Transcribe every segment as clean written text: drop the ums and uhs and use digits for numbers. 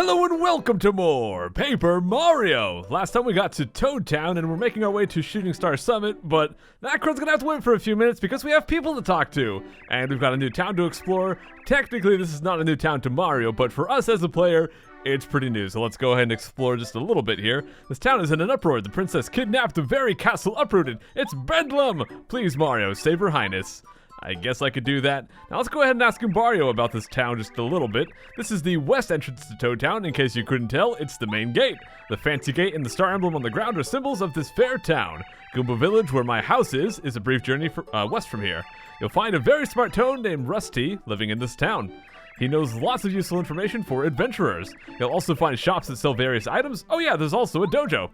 Hello and welcome to more Paper Mario! Last time we got to Toad Town and we're making our way to Shooting Star Summit, but that CRUD's gonna have to wait for a few minutes because we have people to talk to. And we've got a new town to explore. Technically this is not a new town to Mario, but for us as a player, it's pretty new. So let's go ahead and explore just a little bit here. This town is in an uproar. The princess kidnapped, the very castle uprooted. It's bedlam! Please Mario, save her highness. I guess I could do that. Now let's go ahead and ask Mario about this town just a little bit. This is the west entrance to Toad Town. In case you couldn't tell, it's the main gate. The fancy gate and the star emblem on the ground are symbols of this fair town. Goomba Village, where my house is a brief journey west from here. You'll find a very smart toad named Rusty living in this town. He knows lots of useful information for adventurers. You'll also find shops that sell various items. Oh yeah, there's also a dojo.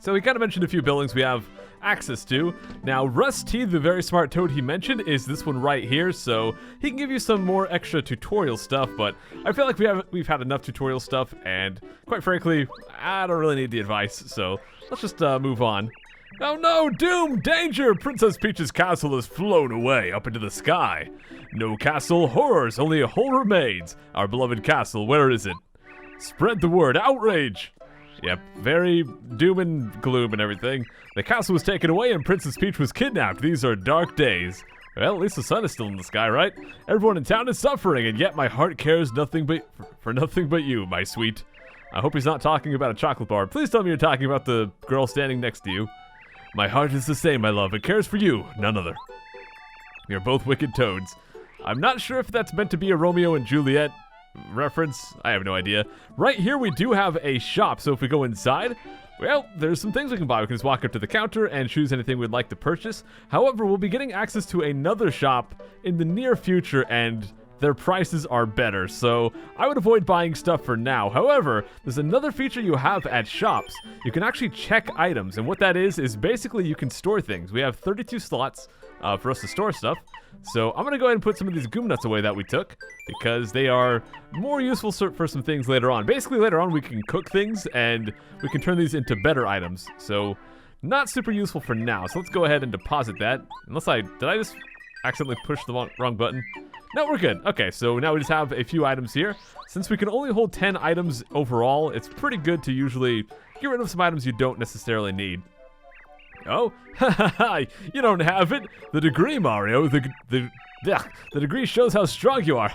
So he kind of mentioned a few buildings we have access to. Now, Rusty, the very smart toad he mentioned, is this one right here, so he can give you some more extra tutorial stuff, but I feel like we've had enough tutorial stuff, and quite frankly, I don't really need the advice, so let's just move on. Oh no, doom, danger! Princess Peach's castle has flown away up into the sky. No castle, horrors, only a hole remains. Our beloved castle, where is it? Spread the word, outrage! Yep, very doom and gloom and everything. The castle was taken away and Princess Peach was kidnapped. These are dark days. Well, at least the sun is still in the sky, right? Everyone in town is suffering, and yet my heart cares nothing for nothing but you, my sweet. I hope he's not talking about a chocolate bar. Please tell me you're talking about the girl standing next to you. My heart is the same, my love. It cares for you, none other. You're both wicked toads. I'm not sure if that's meant to be a Romeo and Juliet reference. I have no idea. Right here we do have a shop, so if we go inside, well, there's some things we can buy. We can just walk up to the counter and choose anything we'd like to purchase. However, we'll be getting access to another shop in the near future, and their prices are better, so I would avoid buying stuff for now. However, there's another feature you have at shops. You can actually check items, and what that is basically you can store things. We have 32 slots for us to store stuff. So I'm going to go ahead and put some of these Goom Nuts away that we took, because they are more useful for some things later on. Basically, later on we can cook things, and we can turn these into better items. So, not super useful for now. So let's go ahead and deposit that. Unless did I just accidentally push the wrong button? No, we're good. Okay, so now we just have a few items here. Since we can only hold 10 items overall, it's pretty good to usually get rid of some items you don't necessarily need. Oh, you don't have it. The degree, Mario. The degree shows how strong you are.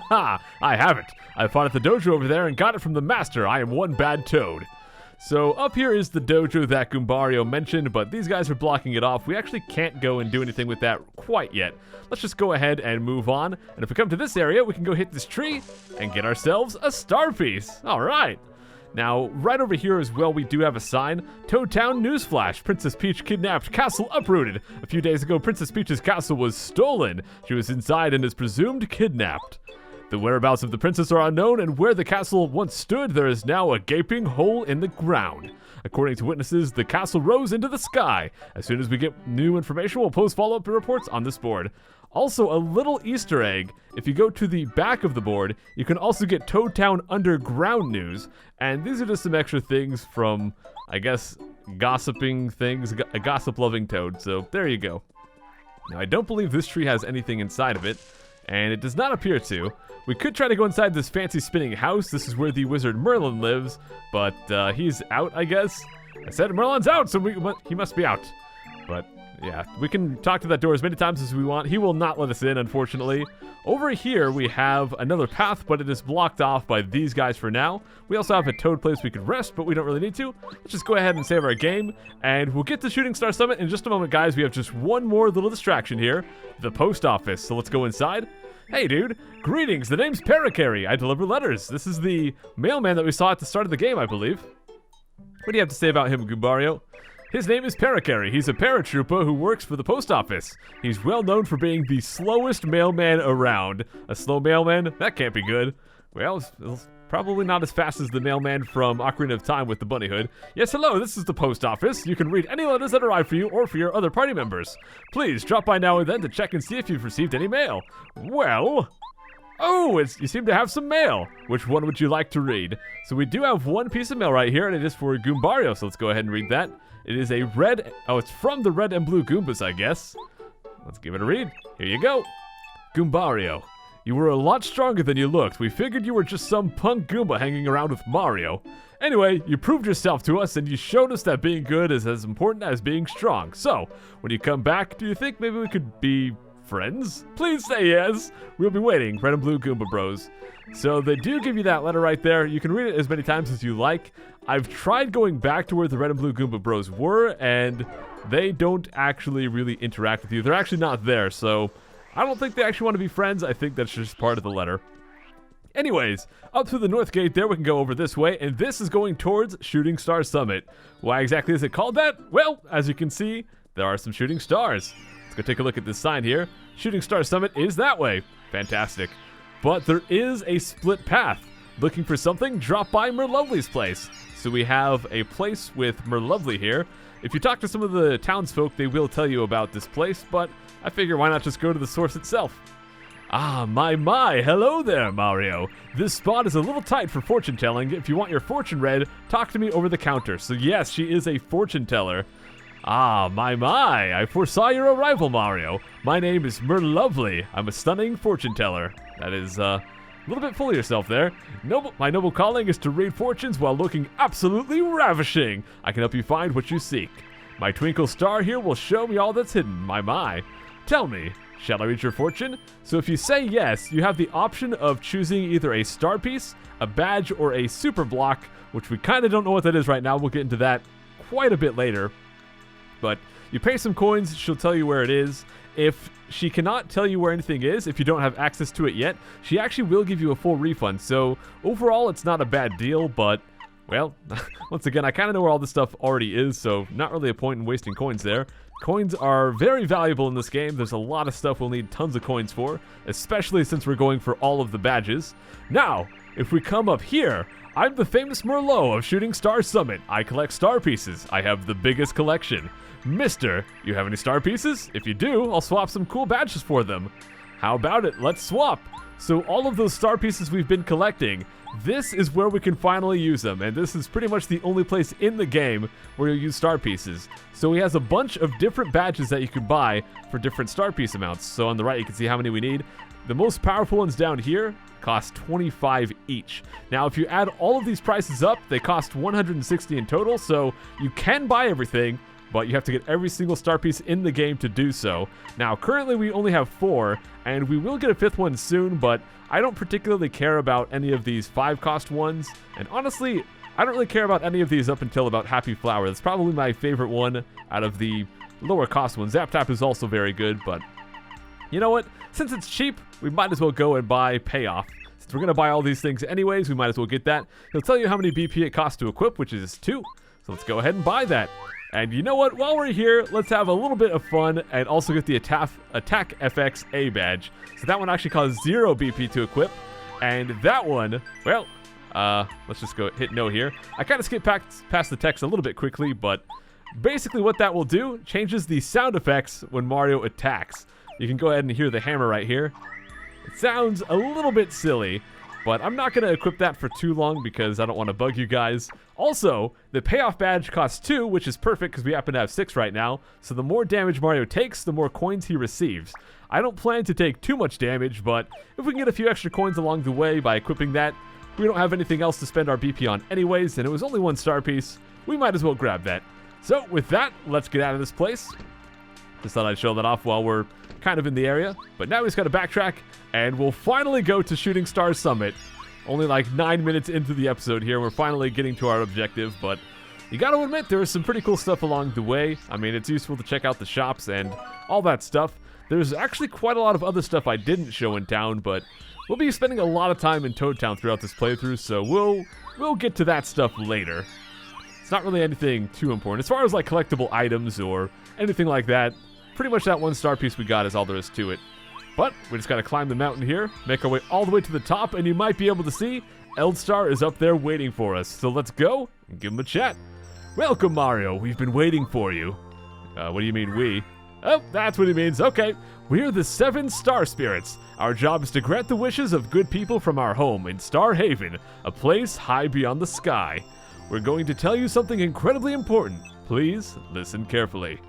I have it. I fought at the dojo over there and got it from the master. I am one bad toad. So up here is the dojo that Goombario mentioned, but these guys are blocking it off. We actually can't go and do anything with that quite yet. Let's just go ahead and move on. And if we come to this area, we can go hit this tree and get ourselves a star piece. All right. Now, right over here as well, we do have a sign. Toad Town Newsflash. Princess Peach kidnapped. Castle uprooted. A few days ago, Princess Peach's castle was stolen. She was inside and is presumed kidnapped. The whereabouts of the princess are unknown, and where the castle once stood, there is now a gaping hole in the ground. According to witnesses, the castle rose into the sky. As soon as we get new information, we'll post follow-up reports on this board. Also, a little Easter egg. If you go to the back of the board, you can also get Toad Town Underground news. And these are just some extra things from, I guess, gossiping things, a gossip-loving toad. So there you go. Now, I don't believe this tree has anything inside of it, and it does not appear to. We could try to go inside this fancy spinning house. This is where the wizard Merlin lives, but he's out, I guess. I said Merlin's out, so he must be out. But yeah, we can talk to that door as many times as we want. He will not let us in, unfortunately. Over here, we have another path, but it is blocked off by these guys for now. We also have a toad place we could rest, but we don't really need to. Let's just go ahead and save our game, and we'll get to Shooting Star Summit in just a moment, guys. We have just one more little distraction here, the post office. So let's go inside. Hey, dude. Greetings. The name's Parakarry. I deliver letters. This is the mailman that we saw at the start of the game, I believe. What do you have to say about him, Goombario? His name is Parakarry. He's a paratrooper who works for the post office. He's well known for being the slowest mailman around. A slow mailman? That can't be good. Well, it's probably not as fast as the mailman from Ocarina of Time with the bunny hood. Yes, hello, this is the post office. You can read any letters that arrive for you or for your other party members. Please drop by now and then to check and see if you've received any mail. Well... Oh, you seem to have some mail. Which one would you like to read? So we do have one piece of mail right here, and it is for Goombario, so let's go ahead and read that. It is a red... Oh, it's from the red and blue Goombas, I guess. Let's give it a read. Here you go. Goombario. You were a lot stronger than you looked. We figured you were just some punk Goomba hanging around with Mario. Anyway, you proved yourself to us and you showed us that being good is as important as being strong. So, when you come back, do you think maybe we could be friends? Please say yes. We'll be waiting, Red and Blue Goomba Bros. So they do give you that letter right there. You can read it as many times as you like. I've tried going back to where the Red and Blue Goomba Bros were, and they don't actually really interact with you. They're actually not there, so I don't think they actually want to be friends. I think that's just part of the letter. Anyways, up through the north gate there, we can go over this way, and this is going towards Shooting Star Summit. Why exactly is it called that? Well, as you can see, there are some shooting stars. Let's go take a look at this sign here. Shooting Star Summit is that way. Fantastic. But there is a split path. Looking for something? Drop by Merlovely's place. So we have a place with Merlovely here. If you talk to some of the townsfolk, they will tell you about this place, but I figure why not just go to the source itself. Ah, my, hello there, Mario. This spot is a little tight for fortune telling. If you want your fortune read, talk to me over the counter. So yes, she is a fortune teller. Ah, my, I foresaw your arrival, Mario. My name is Merlovely. I'm a stunning fortune teller. That is, a little bit full of yourself there. My noble calling is to read fortunes while looking absolutely ravishing. I can help you find what you seek. My twinkle star here will show me all that's hidden, my. Tell me, shall I read your fortune? So if you say yes, you have the option of choosing either a star piece, a badge, or a super block, which we kind of don't know what that is right now. We'll get into that quite a bit later. But you pay some coins, she'll tell you where it is. If she cannot tell you where anything is, if you don't have access to it yet, she actually will give you a full refund. So overall, it's not a bad deal, but, well, once again, I kind of know where all this stuff already is, so not really a point in wasting coins there. Coins are very valuable in this game. There's a lot of stuff we'll need tons of coins for, especially since we're going for all of the badges. Now, if we come up here, I'm the famous Merlot of Shooting Star Summit. I collect star pieces. I have the biggest collection. Mister, you have any star pieces? If you do, I'll swap some cool badges for them. How about it? Let's swap. So all of those star pieces we've been collecting, this is where we can finally use them, and this is pretty much the only place in the game where you'll use star pieces. So he has a bunch of different badges that you can buy for different star piece amounts. So on the right, you can see how many we need. The most powerful ones down here cost 25 each. Now, if you add all of these prices up, they cost 160 in total, so you can buy everything, but you have to get every single star piece in the game to do so. Now, currently we only have 4, and we will get a 5th one soon, but I don't particularly care about any of these 5-cost ones, and honestly, I don't really care about any of these up until about Happy Flower. That's probably my favorite one out of the lower cost ones. Zap Tap is also very good, but you know what? Since it's cheap, we might as well go and buy Payoff. Since we're going to buy all these things anyways, we might as well get that. He'll tell you how many BP it costs to equip, which is 2. So let's go ahead and buy that. And you know what? While we're here, let's have a little bit of fun and also get the Attack FX A badge. So that one actually costs 0 BP to equip. And that one, well, let's just go hit no here. I kind of skipped past the text a little bit quickly, but basically what that will do, changes the sound effects when Mario attacks. You can go ahead and hear the hammer right here. It sounds a little bit silly, but I'm not going to equip that for too long because I don't want to bug you guys. Also, the Payoff badge costs 2, which is perfect because we happen to have 6 right now. So the more damage Mario takes, the more coins he receives. I don't plan to take too much damage, but if we can get a few extra coins along the way by equipping that, we don't have anything else to spend our BP on anyways, and it was only 1 star piece. We might as well grab that. So with that, let's get out of this place. Just thought I'd show that off while we're kind of in the area. But now he's got to backtrack, and we'll finally go to Shooting Star Summit. Only like 9 minutes into the episode here. We're finally getting to our objective, but you got to admit there is some pretty cool stuff along the way. I mean, it's useful to check out the shops and all that stuff. There's actually quite a lot of other stuff I didn't show in town, but we'll be spending a lot of time in Toad Town throughout this playthrough, so we'll get to that stuff later. It's not really anything too important. As far as like collectible items or anything like that, pretty much that 1 star piece we got is all there is to it. But we just gotta climb the mountain here, make our way all the way to the top, and you might be able to see Eldstar is up there waiting for us. So let's go and give him a chat. Welcome, Mario. We've been waiting for you. What do you mean we? Oh, that's what he means. Okay. We're the 7 Star Spirits. Our job is to grant the wishes of good people from our home in Star Haven, a place high beyond the sky. We're going to tell you something incredibly important. Please listen carefully.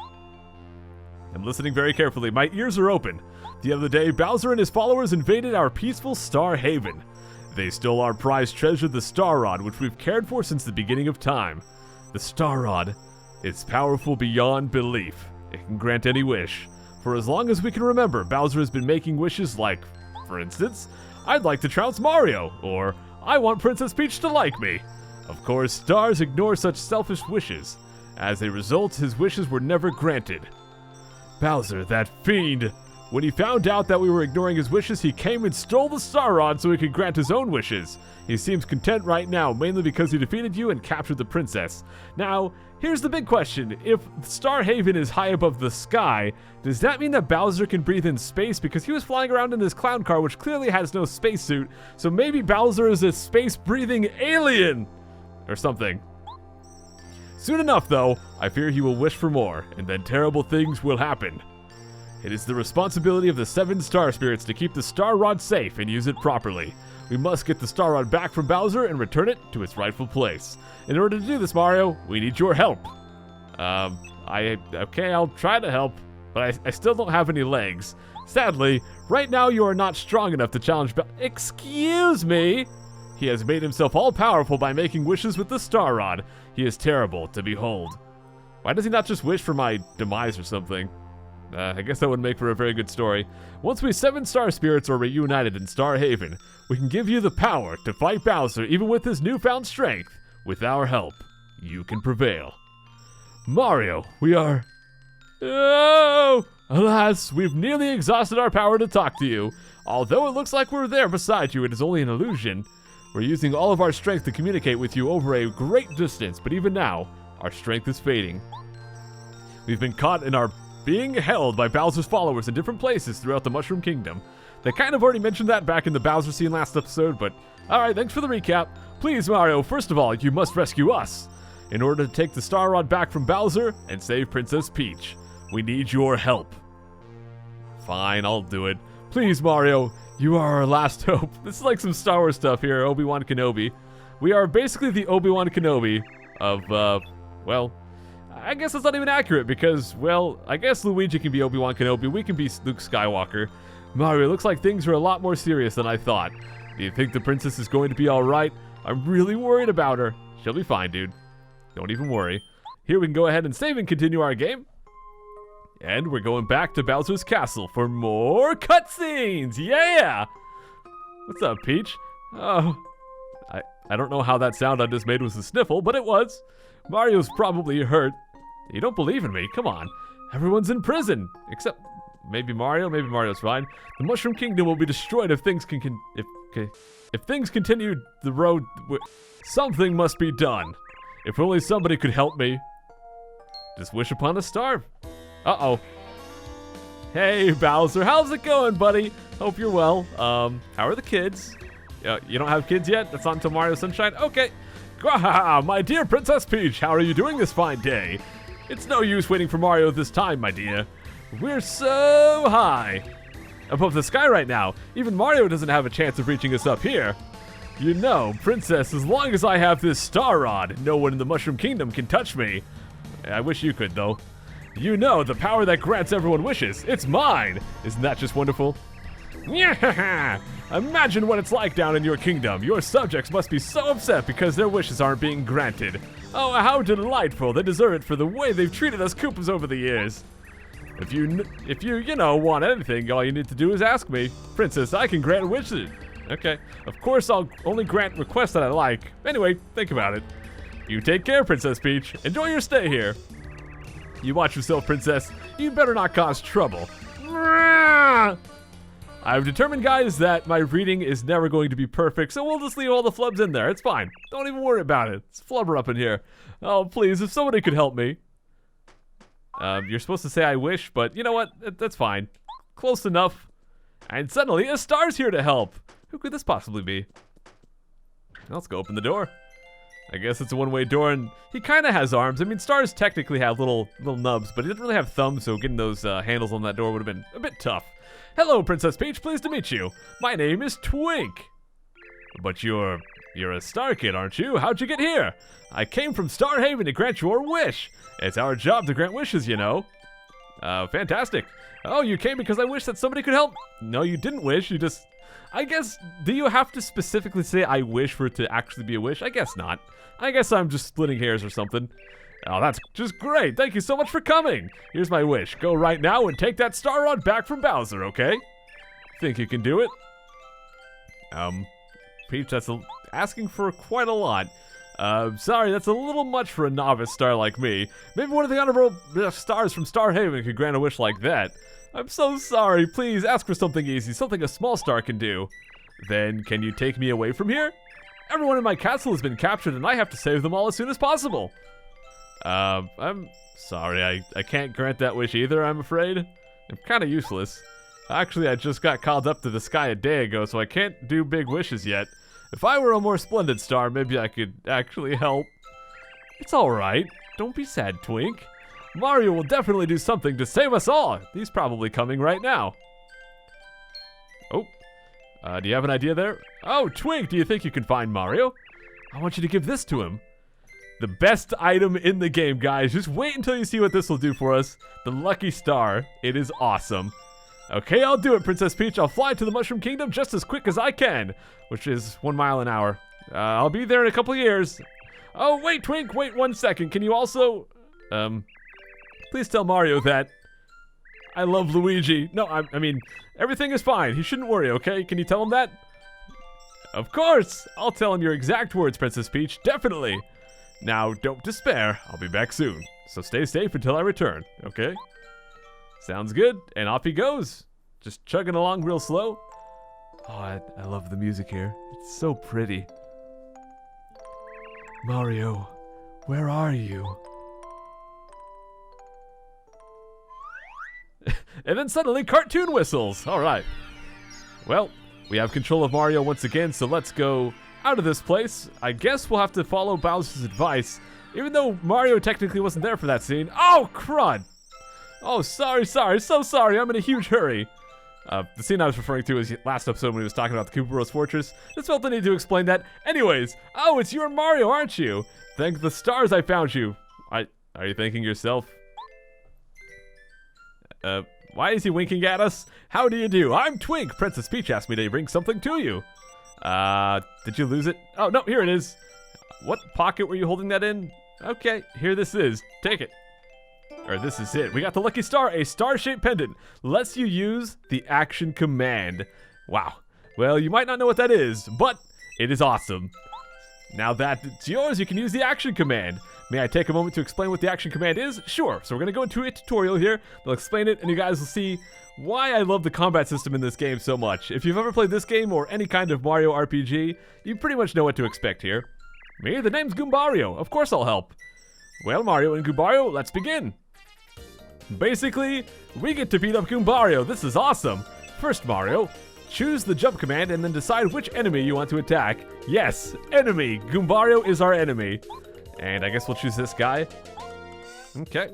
I'm listening very carefully. My ears are open. The other day, Bowser and his followers invaded our peaceful Star Haven. They stole our prized treasure, the Star Rod, which we've cared for since the beginning of time. The Star Rod is powerful beyond belief. It can grant any wish. For as long as we can remember, Bowser has been making wishes like, for instance, I'd like to trounce Mario, or I want Princess Peach to like me. Of course, stars ignore such selfish wishes. As a result, his wishes were never granted. Bowser, that fiend! When he found out that we were ignoring his wishes, he came and stole the Star Rod so he could grant his own wishes. He seems content right now, mainly because he defeated you and captured the princess. Now, here's the big question. If Star Haven is high above the sky, does that mean that Bowser can breathe in space? Because he was flying around in this clown car, which clearly has no spacesuit, so maybe Bowser is a space-breathing alien! Or something. Soon enough, though, I fear he will wish for more, and then terrible things will happen. It is the responsibility of the 7 Star Spirits to keep the Star Rod safe and use it properly. We must get the Star Rod back from Bowser and return it to its rightful place. In order to do this, Mario, we need your help. Okay, I'll try to help, but I still don't have any legs. Sadly, right now you are not strong enough to challenge Excuse me! He has made himself all-powerful by making wishes with the Star Rod. He is terrible to behold. Why does he not just wish for my demise or something? I guess that would make for a very good story. Once we 7 Star Spirits are reunited in Star Haven, we can give you the power to fight Bowser even with his newfound strength. With our help, you can prevail. Mario, we are... Oh! Alas, we've nearly exhausted our power to talk to you. Although it looks like we're there beside you, it is only an illusion. We're using all of our strength to communicate with you over a great distance, but even now, our strength is fading. We've been caught and are being held by Bowser's followers in different places throughout the Mushroom Kingdom. They kind of already mentioned that back in the Bowser scene last episode, but alright, thanks for the recap. Please, Mario, first of all, you must rescue us. In order to take the Star Rod back from Bowser and save Princess Peach, we need your help. Fine, I'll do it. Please, Mario, you are our last hope. This is like some Star Wars stuff here, Obi-Wan Kenobi. We are basically the Obi-Wan Kenobi of, well, I guess that's not even accurate because, well, I guess Luigi can be Obi-Wan Kenobi, we can be Luke Skywalker. Mario, it looks like things are a lot more serious than I thought. Do you think the princess is going to be alright? I'm really worried about her. She'll be fine, dude. Don't even worry. Here we can go ahead and save and continue our game. And we're going back to Bowser's Castle for more cutscenes! Yeah! What's up, Peach? Oh, I don't know how that sound I just made was a sniffle, but it was. Mario's probably hurt. You don't believe in me? Come on. Everyone's in prison. Except maybe Mario. Maybe Mario's fine. The Mushroom Kingdom will be destroyed if things if things continue the road. Something must be done. If only somebody could help me. Just wish upon a star. Uh-oh. Hey, Bowser. How's it going, buddy? Hope you're well. How are the kids? You don't have kids yet? That's not until Mario Sunshine? Okay. My dear Princess Peach, how are you doing this fine day? It's no use waiting for Mario this time, my dear. We're so high above the sky right now. Even Mario doesn't have a chance of reaching us up here. You know, Princess, as long as I have this Star Rod, no one in the Mushroom Kingdom can touch me. I wish you could, though. You know, the power that grants everyone wishes. It's mine. Isn't that just wonderful? Yeah! Imagine what it's like down in your kingdom. Your subjects must be so upset because their wishes aren't being granted. Oh, how delightful. They deserve it for the way they've treated us Koopas over the years. If you know, want anything, all you need to do is ask me. Princess, I can grant wishes. Okay. Of course, I'll only grant requests that I like. Anyway, think about it. You take care, Princess Peach. Enjoy your stay here. You watch yourself, Princess. You better not cause trouble. I've determined, guys, that my reading is never going to be perfect, so we'll just leave all the flubs in there. It's fine. Don't even worry about it. It's flubber up in here. Oh, please, if somebody could help me. You're supposed to say I wish, but you know what? That's fine. Close enough. And suddenly, a star's here to help. Who could this possibly be? Let's go open the door. I guess it's a one-way door, and he kind of has arms. I mean, stars technically have little nubs, but he doesn't really have thumbs, so getting those handles on that door would have been a bit tough. Hello, Princess Peach. Pleased to meet you. My name is Twink. But you're a star kid, aren't you? How'd you get here? I came from Star Haven to grant your wish. It's our job to grant wishes, you know. Fantastic. Oh, you came because I wish that somebody could help. No, you didn't wish. You just... I guess, do you have to specifically say I wish for it to actually be a wish? I guess not. I guess I'm just splitting hairs or something. Oh, that's just great. Thank you so much for coming. Here's my wish. Go right now and take that star rod back from Bowser, okay? Think you can do it? Peach, that's asking for quite a lot. Sorry, that's a little much for a novice star like me. Maybe one of the honorable stars from Starhaven could grant a wish like that. I'm so sorry. Please ask for something easy, something a small star can do. Then, can you take me away from here? Everyone in my castle has been captured and I have to save them all as soon as possible. I'm sorry. I can't grant that wish either, I'm afraid. I'm kind of useless. Actually, I just got called up to the sky a day ago, so I can't do big wishes yet. If I were a more splendid star, maybe I could actually help. It's alright. Don't be sad, Twink. Mario will definitely do something to save us all. He's probably coming right now. Oh. Do you have an idea there? Oh, Twink, do you think you can find Mario? I want you to give this to him. The best item in the game, guys. Just wait until you see what this will do for us. The Lucky Star. It is awesome. Okay, I'll do it, Princess Peach. I'll fly to the Mushroom Kingdom just as quick as I can, which is 1 mile an hour. I'll be there in a couple of years. Oh, wait, Twink, wait 1 second. Can you also, please tell Mario that I love Luigi. No, I mean, everything is fine. He shouldn't worry, okay? Can you tell him that? Of course. I'll tell him your exact words, Princess Peach. Definitely. Now, don't despair. I'll be back soon. So stay safe until I return, okay? Sounds good, and off he goes. Just chugging along real slow. Oh, I love the music here. It's so pretty. Mario, where are you? And then suddenly, cartoon whistles. All right. Well, we have control of Mario once again, so let's go out of this place. I guess we'll have to follow Bowser's advice, even though Mario technically wasn't there for that scene. Oh, crud! Oh, sorry, so sorry. I'm in a huge hurry. The scene I was referring to was last episode when he was talking about the Koopa Rose Fortress. Just felt the need to explain that. Anyways, oh, it's you and Mario, aren't you? Thank the stars I found you. Are you thanking yourself? Why is he winking at us? How do you do? I'm Twink. Princess Peach asked me to bring something to you. Did you lose it? Oh, no, here it is. What pocket were you holding that in? Okay, here this is. Take it. Or this is it. We got the Lucky Star, a star-shaped pendant. Lets you use the action command. Wow. Well, you might not know what that is, but it is awesome. Now that it's yours, you can use the action command. May I take a moment to explain what the action command is? Sure. So we're going to go into a tutorial here. I'll explain it, and you guys will see why I love the combat system in this game so much. If you've ever played this game or any kind of Mario RPG, you pretty much know what to expect here. Me? The name's Goombario. Of course I'll help. Well, Mario and Goombario, let's begin. Basically, we get to beat up Goombario. This is awesome. First, Mario, choose the jump command and then decide which enemy you want to attack. Yes, enemy. Goombario is our enemy. And I guess we'll choose this guy. Okay.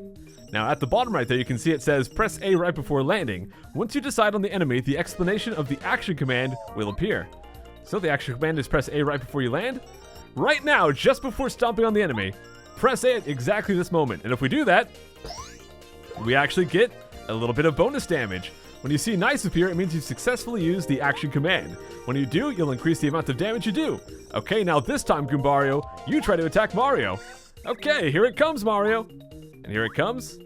Now, at the bottom right there, you can see it says, press A right before landing. Once you decide on the enemy, the explanation of the action command will appear. So the action command is press A right before you land. Right now, just before stomping on the enemy. Press A at exactly this moment. And if we do that, we actually get a little bit of bonus damage. When you see nice appear, it means you've successfully used the action command. When you do, you'll increase the amount of damage you do. Okay, now this time, Goombario, you try to attack Mario. Okay, here it comes, Mario. And here it comes.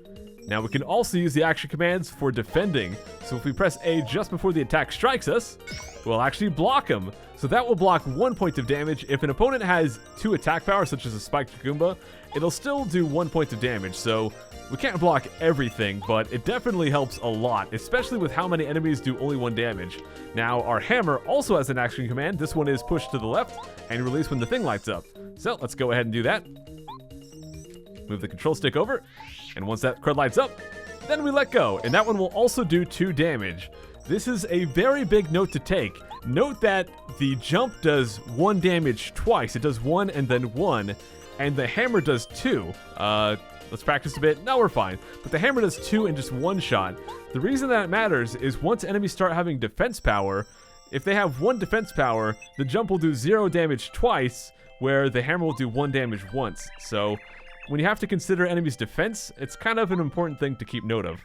Now we can also use the action commands for defending. So if we press A just before the attack strikes us, we'll actually block him. So that will block 1 point of damage. If an opponent has 2 attack powers, such as a spiked Goomba, it'll still do 1 point of damage. So we can't block everything, but it definitely helps a lot, especially with how many enemies do only 1 damage. Now, our hammer also has an action command. This one is push to the left and release when the thing lights up. So let's go ahead and do that. Move the control stick over, and once that CRUD lights up, then we let go, and that one will also do 2 damage. This is a very big note to take. Note that the jump does 1 damage twice. It does 1 and then 1, and the hammer does 2. Let's practice a bit. No, we're fine. But the hammer does 2 in just 1 shot. The reason that matters is once enemies start having defense power, if they have 1 defense power, the jump will do 0 damage twice, where the hammer will do 1 damage once. So when you have to consider enemies' defense, it's kind of an important thing to keep note of.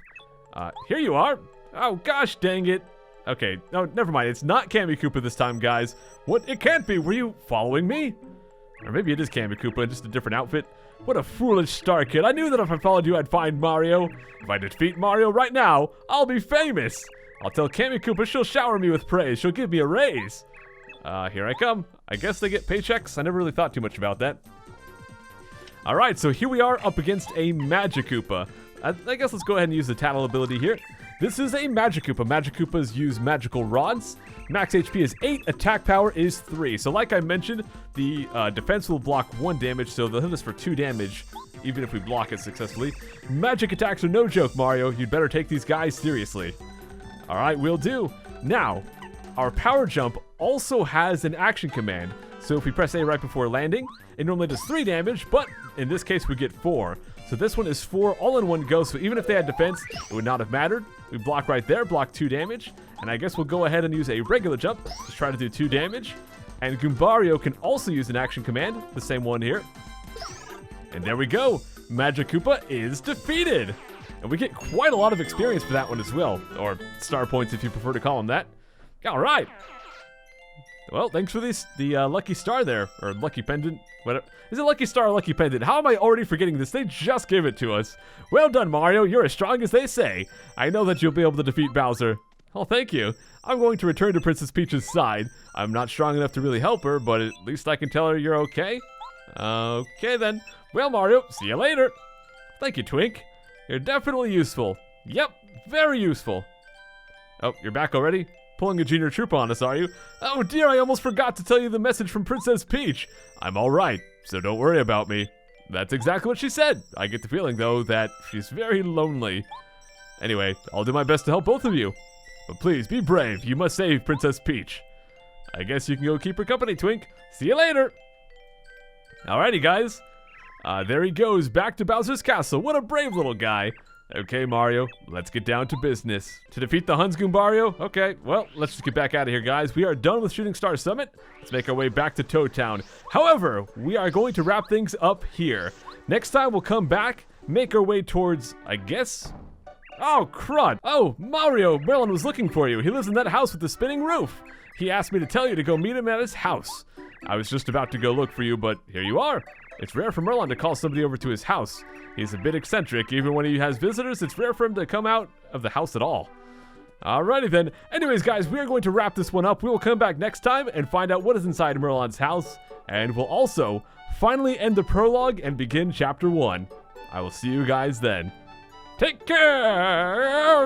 Here you are. Oh, gosh dang it. Okay, no, never mind. It's not CamyKoopa this time, guys. What? It can't be. Were you following me? Or maybe it is CamyKoopa in just a different outfit. What a foolish star kid. I knew that if I followed you, I'd find Mario. If I defeat Mario right now, I'll be famous. I'll tell CamyKoopa she'll shower me with praise. She'll give me a raise. Here I come. I guess they get paychecks. I never really thought too much about that. Alright, so here we are up against a Magikoopa. I guess let's go ahead and use the Tattle ability here. This is a Magikoopa. Magikoopas use magical rods. Max HP is 8, attack power is 3. So like I mentioned, the defense will block 1 damage, so they'll hit us for 2 damage, even if we block it successfully. Magic attacks are no joke, Mario. You'd better take these guys seriously. Alright, will do. Now, our power jump also has an action command. So if we press A right before landing, it normally does 3 damage, but in this case we get 4. So this one is 4 all in one go, so even if they had defense, it would not have mattered. We block right there, block 2 damage, and I guess we'll go ahead and use a regular jump to try to do 2 damage. And Goombario can also use an action command, the same one here. And there we go, Magikoopa is defeated! And we get quite a lot of experience for that one as well, or star points if you prefer to call them that. Alright! Well, thanks for the lucky star there, or lucky pendant, whatever. Is it lucky star or lucky pendant? How am I already forgetting this? They just gave it to us. Well done, Mario. You're as strong as they say. I know that you'll be able to defeat Bowser. Oh, thank you. I'm going to return to Princess Peach's side. I'm not strong enough to really help her, but at least I can tell her you're okay. Okay, then. Well, Mario, see you later. Thank you, Twink. You're definitely useful. Yep, very useful. Oh, you're back already? Pulling a junior troop on us, are you? Oh dear, I almost forgot to tell you the message from Princess Peach. I'm alright, so don't worry about me. That's exactly what she said. I get the feeling, though, that she's very lonely. Anyway, I'll do my best to help both of you. But please, be brave. You must save Princess Peach. I guess you can go keep her company, Twink. See you later. Alrighty, guys. There he goes, back to Bowser's castle. What a brave little guy. Okay, Mario, let's get down to business. To defeat the Huns, Goombario? Okay, well, let's just get back out of here, guys. We are done with Shooting Star Summit. Let's make our way back to Toad Town. However, we are going to wrap things up here. Next time, we'll come back, make our way towards, I guess... Oh, crud. Oh, Mario, Merlin was looking for you. He lives in that house with the spinning roof. He asked me to tell you to go meet him at his house. I was just about to go look for you, but here you are. It's rare for Merlin to call somebody over to his house. He's a bit eccentric. Even when he has visitors, it's rare for him to come out of the house at all. Alrighty then. Anyways, guys, we are going to wrap this one up. We will come back next time and find out what is inside Merlin's house. And we'll also finally end the prologue and begin Chapter 1. I will see you guys then. Take care!